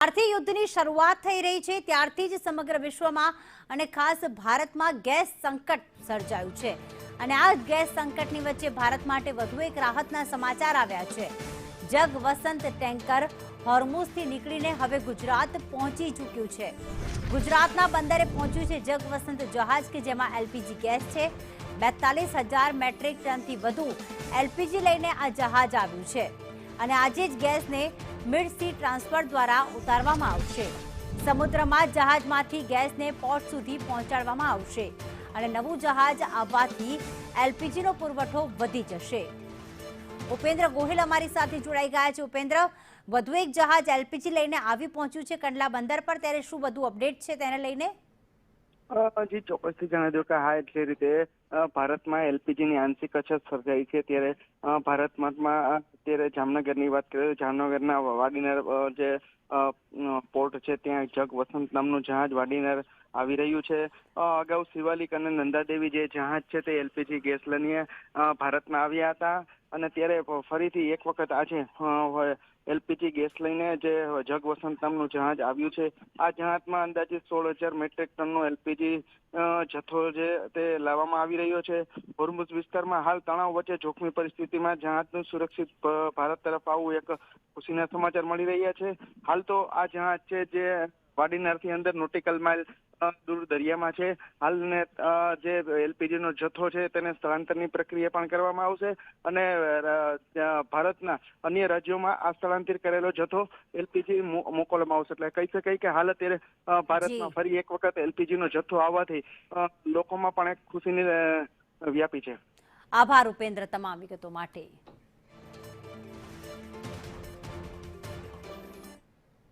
જ્યારથી યુદ્ધની શરૂઆત થઈ રહી છે ત્યારથી જ સમગ્ર વિશ્વમાં અને ખાસ ભારતમાં ગેસ સંકટ સર્જાયું છે અને આ ગેસ સંકટની વચ્ચે ભારત માટે વધુ એક રાહતના સમાચાર આવ્યા છે। જગ વસંત ટેન્કર હોર્મુઝથી નીકળીને હવે ગુજરાત પહોંચી ચૂક્યું છે। ગુજરાતના બંદરે પહોંચ્યું છે જગ વસંત જહાજ કે જેમાં એલપીજી ગેસ છે। 42,000 મેટ્રિક ટનથી વધુ એલપીજી લઈને આ જહાજ આવ્યું છે અને આજે જ ગેસને મિડ સી ટ્રાન્સફર દ્વારા ઉતારવામાં આવશે। સમુદ્રમાં જહાજમાંથી ગેસને પોર્ટ સુધી પહોંચાડવામાં આવશે અને નવું જહાજ આવવાથી એલપીજીનો પુરવઠો વધી જશે। ઉપેન્દ્ર ગોહિલ અમારી સાથે જોડાઈ ગયા છે। ઉપેન્દ્ર, વધુ એક જહાજ એલપીજી લઈને આવી પહોંચ્યું છે કંડલા બંદર પર, ત્યારે શું વધુ અપડેટ છે તેને લઈને? જી ચોક્કસથી જણાવી દઉં કે હા, એટલે રીતે ભારતમાં એલપીજીની આંશિક અછત સર્જાઈ છે। ત્યારે ભારતમાં અત્યારે જામનગરની વાત કરીએ તો જામનગરના વાડીનાર જે પોર્ટ છે ત્યાં જગ વસંત નામનું જહાજ વાડીનાર આવી રહ્યું છે। અગાઉ શિવાલિક અને નંદાદેવી જે જહાજ છે તે એલપીજી ગેસ લઈને ભારતમાં આવ્યા હતા અને ત્યારે ફરીથી એક વખત આજે એલપીજી ગેસ લઈને જે જગ વસંત નામનું જહાજ આવ્યું છે। આ જહાજમાં અંદાજે 16,000 મેટ્રિક ટનનો એલપીજી જથ્થો છે તે લાવવામાં આવી રહ્યો છે। હોર્મુઝ વિસ્તારમાં હાલ તણાવ વચ્ચે જોખમી પરિસ્થિતિમાં જહાજનું સુરક્ષિત ભારત તરફ આવવું એક ખુશીના સમાચાર મળી રહ્યા છે। હાલ તો આ જહાજ છે જે વાડીનારથી અંદર નોટિકલ માઇલ દૂર દરિયામાં છે। હાલને જે એલપીજી નો જથ્થો છે તેને સ્થળાંતરની પ્રક્રિયા પણ કરવામાં આવશે અને ભારતના અન્ય રાજ્યોમાં આ સ્થળાંતરિત કરેલો જથ્થો એલપીજી મોકલવામાં આવશે। એટલે કહી શકાય કે હાલ અત્યારે ભારતમાં ફરી એક વખત એલપીજી નો જથ્થો આવવાથી લોકોમાં પણ એક ખુશીની વ્યાપી છે। આભાર ઉપેન્દ્ર તમામ વિગતો માટે।